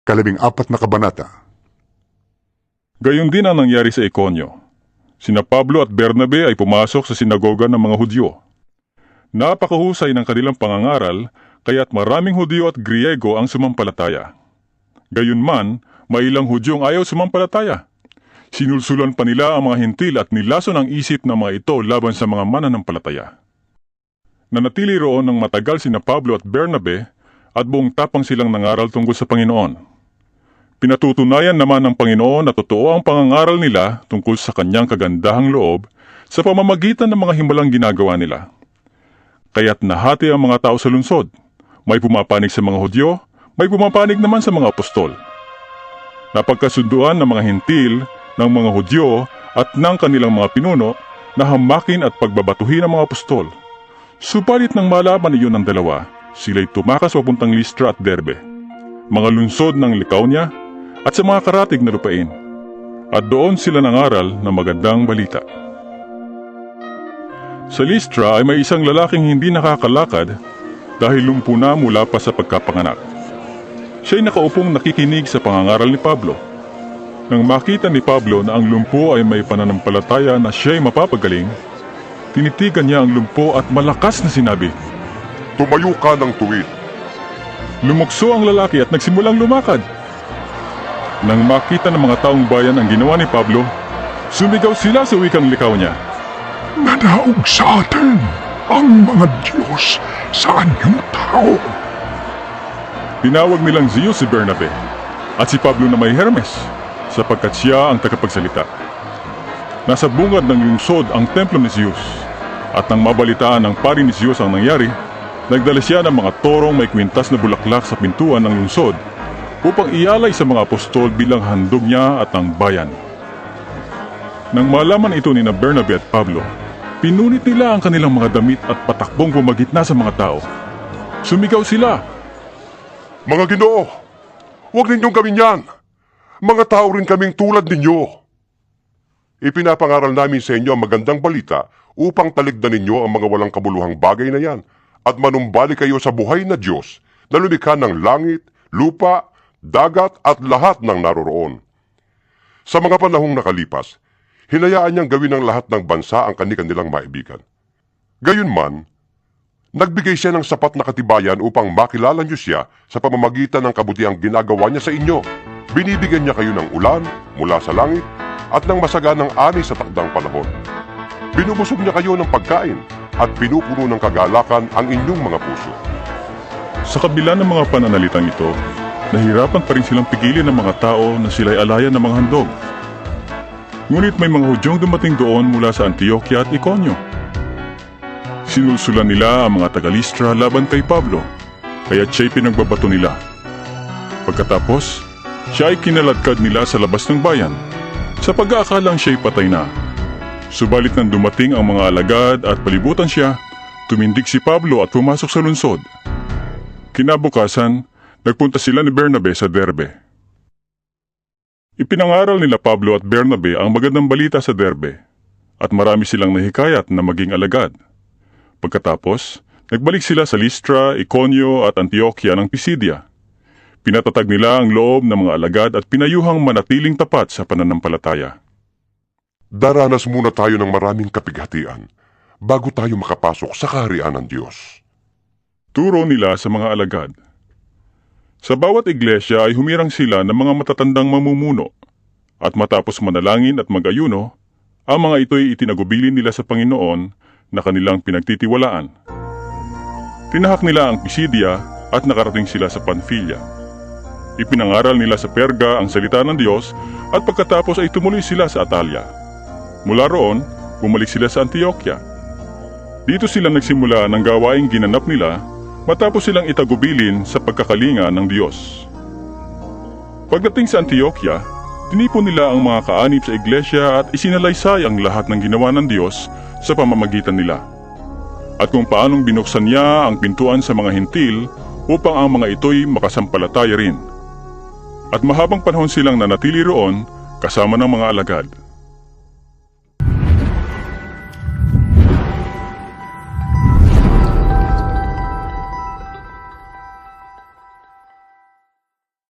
14 na kabanata. Gayon din ang nangyari sa Iconio. Sina Pablo at Bernabe ay pumasok sa sinagoga ng mga Hudyo. Napakahusay ng kanilang pangangaral, kaya't maraming Hudyo at Griego ang sumampalataya. Gayunman, may ilang Hudyong ayaw sumampalataya. Sinulsulan pa nila ang mga hintil at nilason ang isip ng mga ito laban sa mga mananampalataya. Nanatili roon ng matagal sina Pablo at Bernabe at buong tapang silang nangaral tungkol sa Panginoon. Pinatutunayan naman ng Panginoon na totoo ang pangangaral nila tungkol sa kanyang kagandahang loob sa pamamagitan ng mga himalang ginagawa nila. Kaya't nahati ang mga tao sa lungsod. May pumapanig sa mga Hudyo, may pumapanig naman sa mga apostol. Napagkasunduan ng mga hintil, ng mga Hudyo at ng kanilang mga pinuno na hamakin at pagbabatuhin ang mga apostol. Subalit nang malaman iyon ng dalawa, sila'y tumakas papuntang Listra at Derbe, mga lungsod ng Lycaonia at sa mga karatig na lupain. At doon sila nangaral ng magandang balita. Sa Listra ay may isang lalaking hindi nakakalakad dahil lumpo na mula pa sa pagkapanganak. Siya'y nakaupong nakikinig sa pangangaral ni Pablo. Nang makita ni Pablo na ang lumpo ay may pananampalataya na siya'y mapapagaling, tinitigan niya ang lumpo at malakas na sinabi, Tumayo ka ng tuwid. Lumukso ang lalaki at nagsimulang lumakad. Nang makita ng mga taong bayan ang ginawa ni Pablo, sumigaw sila sa wikang Lycaonia. Nanaog sa atin ang mga Diyos sa anyong tao. Tinawag nilang Zeus si Bernabe at si Pablo na may Hermes, sapagkat siya ang tagapagsalita. Nasa bungad ng lungsod ang templo ni Zeus, at nang mabalitaan ng pari ni Zeus ang nangyari, nagdala siya ng mga torong may kwintas na bulaklak sa pintuan ng lungsod upang ialay sa mga apostol bilang handog niya at ang bayan. Nang malaman ito ni Bernabe at Pablo, pinunit nila ang kanilang mga damit at patakbong pumagitna sa mga tao. Sumigaw sila, Mga Ginoo, huwag ninyong gawin yan. Mga tao rin kaming tulad ninyo. Ipinapangaral namin sa inyo ang magandang balita upang taligdan ninyo ang mga walang kabuluhang bagay na yan at manumbali kayo sa buhay na Diyos na lumikha ng langit, lupa, dagat at lahat ng naroroon. Sa mga panahong nakalipas, hinayaan niyang gawin ng lahat ng bansa ang kanilang maibigan. Gayunman, nagbigay siya ng sapat na katibayan upang makilala niyo siya sa pamamagitan ng kabutihang ginagawa niya sa inyo. Binibigyan niya kayo ng ulan mula sa langit at ng masaganang ani sa takdang panahon. Binubusog niya kayo ng pagkain at pinupuno ng kagalakan ang inyong mga puso. Sa kabila ng mga pananalitang ito, nahirapan pa rin silang pigilin ng mga tao na sila'y alayan ng mga handog. Ngunit may mga Hudyong dumating doon mula sa Antioquia at Iconio. Sinulsulan nila ang mga taga-Listra laban kay Pablo, kaya siya'y pinagbabato nila. Pagkatapos, siya ay kinaladkad nila sa labas ng bayan, sa pag-aakalang siya'y patay na. Subalit nang dumating ang mga alagad at palibutan siya, tumindig si Pablo at pumasok sa lungsod. Kinabukasan, nagpunta sila ni Bernabe sa Derbe. Ipinangaral nila Pablo at Bernabe ang magandang balita sa Derbe, at marami silang nahikayat na maging alagad. Pagkatapos, nagbalik sila sa Listra, Iconio at Antioquia ng Pisidia. Pinatatag nila ang loob ng mga alagad at pinayuhang manatiling tapat sa pananampalataya. Daranas muna tayo ng maraming kapighatian bago tayo makapasok sa kaharian ng Diyos. Turo nila sa mga alagad. Sa bawat iglesia ay humirang sila ng mga matatandang mamumuno, at matapos manalangin at mag-ayuno, ang mga ito'y itinagubilin nila sa Panginoon na kanilang pinagtitiwalaan. Tinahak nila ang Pisidia at nakarating sila sa Panfilia. Ipinangaral nila sa Perga ang salita ng Diyos at pagkatapos ay tumuloy sila sa Atalia. Mula roon, bumalik sila sa Antioquia. Dito sila nagsimula ng gawaing ginanap nila matapos silang itagubilin sa pagkakalinga ng Diyos. Pagdating sa Antioquia, tinipon nila ang mga kaanib sa iglesia at isinalaysay ang lahat ng ginawa ng Diyos sa pamamagitan nila, at kung paanong binuksan niya ang pintuan sa mga hintil upang ang mga ito'y makasampalataya rin. At mahabang panahon silang nanatili roon kasama ng mga alagad.